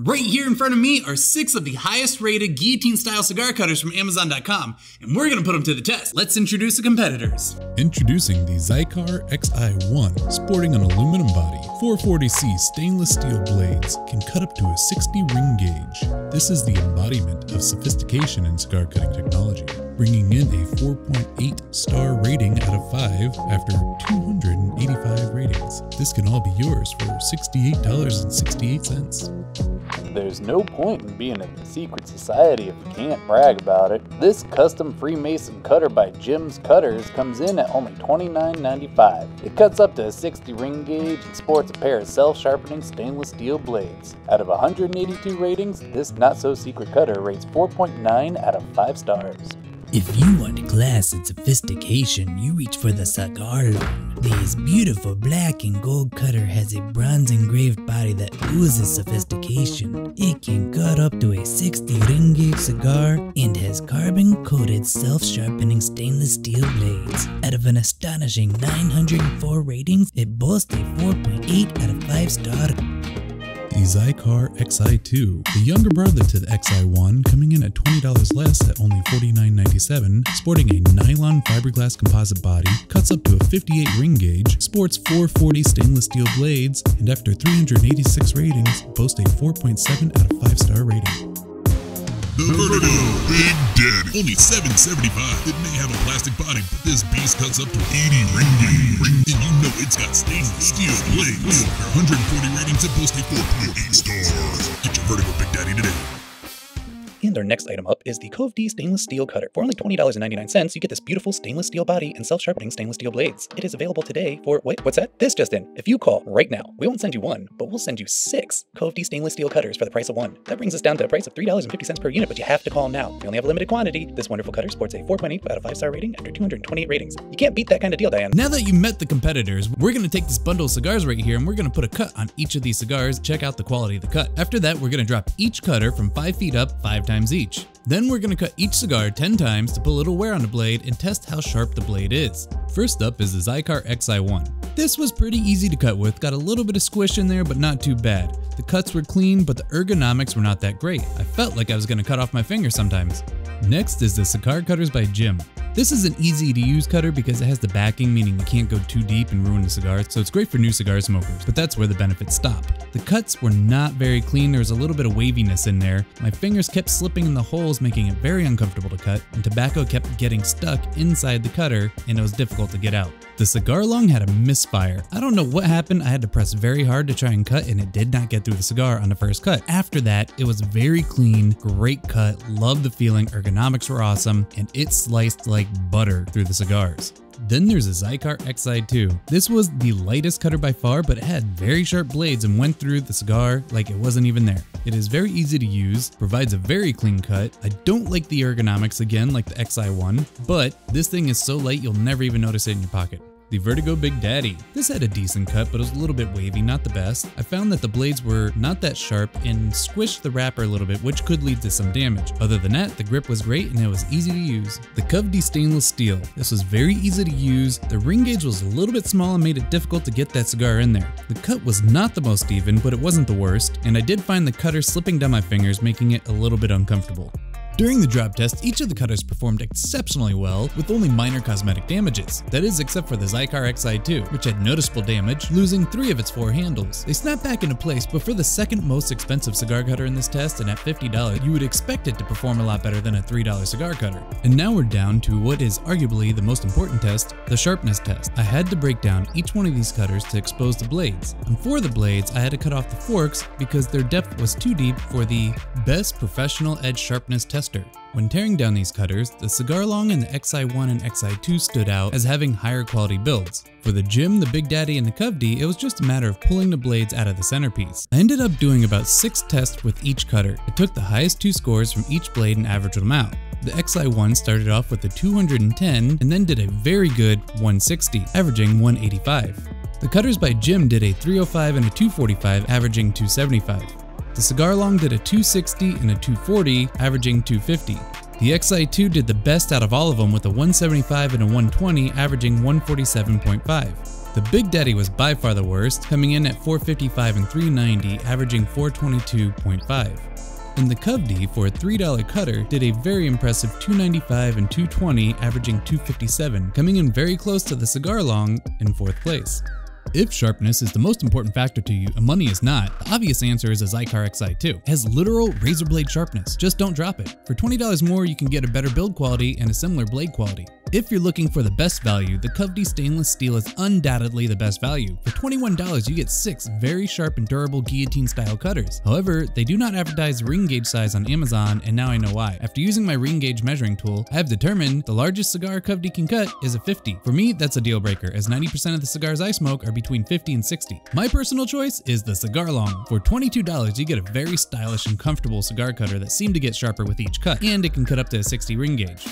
Right here in front of me are 6 of the highest rated guillotine style cigar cutters from Amazon.com, and we're gonna put them to the test. Let's introduce the competitors. Introducing the Xikar Xi1, sporting an aluminum body. 440C stainless steel blades can cut up to a 60 ring gauge. This is the embodiment of sophistication in cigar cutting technology, bringing in a 4.8 star rating out of 5 after 285 ratings. This can all be yours for $68.68. There's no point in being in the secret society if you can't brag about it. This custom Freemason cutter by Jim's Cutters comes in at only $29.95. It cuts up to a 60 ring gauge and sports a pair of self-sharpening stainless steel blades. Out of 182 ratings, this not-so-secret cutter rates 4.9 out of 5 stars. If you want class and sophistication, you reach for the Cigarloong. This beautiful black and gold cutter has a bronze engraved body that oozes sophistication. It can cut up to a 60 ring gauge cigar and has carbon coated self-sharpening stainless steel blades. Out of an astonishing 904 ratings, it boasts a 4.8 out of 5 stars. The Xikar Xi2, the younger brother to the Xi1, coming in at $20 less at only $49.97, sporting a nylon fiberglass composite body, cuts up to a 58 ring gauge, sports 440 stainless steel blades, and after 386 ratings, boasts a 4.7 out of 5 star rating. The Vertigo Big Daddy, only $7.75. It may have a plastic body, but this beast cuts up to 80 ring gauge. And you know it's got stainless steel blades. For 140 ratings, it boasts a 4.8 stars. Get your Vertigo Big Daddy today. And our next item up is the Covde Stainless Steel Cutter. For only $20.99, you get this beautiful stainless steel body and self-sharpening stainless steel blades. It is available today for, wait, what's that? This just in. If you call right now, we won't send you one, but we'll send you 6 Covde Stainless Steel Cutters for the price of one. That brings us down to a price of $3.50 per unit, but you have to call now. We only have a limited quantity. This wonderful cutter sports a 4.8 out of 5 star rating after 228 ratings. You can't beat that kind of deal, Diane. Now that you met the competitors, we're gonna take this bundle of cigars right here and we're gonna put a cut on each of these cigars, check out the quality of the cut. After that, we're gonna drop each cutter from 5 feet up 5 times each. Then we're gonna cut each cigar 10 times to put a little wear on the blade and test how sharp the blade is. First up is the Xikar Xi1. This was pretty easy to cut with, got a little bit of squish in there, but not too bad. The cuts were clean, but the ergonomics were not that great. I felt like I was gonna cut off my finger sometimes. Next is the Cigar Cutters by Jim. This is an easy to use cutter because it has the backing, meaning you can't go too deep and ruin the cigar, so it's great for new cigar smokers, but that's where the benefits stop. The cuts were not very clean, there was a little bit of waviness in there. My fingers kept slipping in the holes, making it very uncomfortable to cut, and tobacco kept getting stuck inside the cutter, and it was difficult to get out. The Cigarloong had a misfire. I don't know what happened, I had to press very hard to try and cut, and it did not get through the cigar on the first cut. After that, it was very clean, great cut, loved the feeling, ergonomics were awesome, and it sliced like butter through the cigars. Then there's a Xikar Xi2. This was the lightest cutter by far, but it had very sharp blades and went through the cigar like it wasn't even there. It is very easy to use, provides a very clean cut. I don't like the ergonomics again like the Xi1, but this thing is so light you'll never even notice it in your pocket. The Vertigo Big Daddy. This had a decent cut, but it was a little bit wavy, not the best. I found that the blades were not that sharp and squished the wrapper a little bit, which could lead to some damage. Other than that, the grip was great and it was easy to use. The Covde Stainless Steel. This was very easy to use. The ring gauge was a little bit small and made it difficult to get that cigar in there. The cut was not the most even, but it wasn't the worst, and I did find the cutter slipping down my fingers, making it a little bit uncomfortable. During the drop test, each of the cutters performed exceptionally well with only minor cosmetic damages. That is, except for the Xikar Xi2, which had noticeable damage, losing 3 of its 4 handles. They snapped back into place, but for the second most expensive cigar cutter in this test, and at $50, you would expect it to perform a lot better than a $3 cigar cutter. And now we're down to what is arguably the most important test, the Sharpness Test. I had to break down each one of these cutters to expose the blades. And for the blades, I had to cut off the forks because their depth was too deep for the best professional edge sharpness tester. When tearing down these cutters, the Cigarloong and the Xi1 and Xi2 stood out as having higher quality builds. For the Jim, the Big Daddy, and the Covde, it was just a matter of pulling the blades out of the centerpiece. I ended up doing about 6 tests with each cutter. I took the highest 2 scores from each blade and averaged them out. The Xi1 started off with a 210 and then did a very good 160, averaging 185. The cutters by Jim did a 305 and a 245, averaging 275. The Cigarloong did a 260 and a 240, averaging 250. The Xi2 did the best out of all of them with a 175 and a 120, averaging 147.5. The Big Daddy was by far the worst, coming in at 455 and 390, averaging 422.5. And the Covde, for a $3 cutter, did a very impressive 295 and 220, averaging 257, coming in very close to the Cigarloong in 4th place. If sharpness is the most important factor to you and money is not, the obvious answer is a Xikar Xi2. It has literal razor blade sharpness, just don't drop it. For $20 more, you can get a better build quality and a similar blade quality. If you're looking for the best value, the Covde stainless steel is undoubtedly the best value. For $21, you get 6 very sharp and durable guillotine style cutters. However, they do not advertise ring gauge size on Amazon, and now I know why. After using my ring gauge measuring tool, I have determined the largest cigar Covde can cut is a 50. For me, that's a deal breaker, as 90% of the cigars I smoke are between 50 and 60. My personal choice is the Cigarloong. For $22, you get a very stylish and comfortable cigar cutter that seems to get sharper with each cut, and it can cut up to a 60 ring gauge.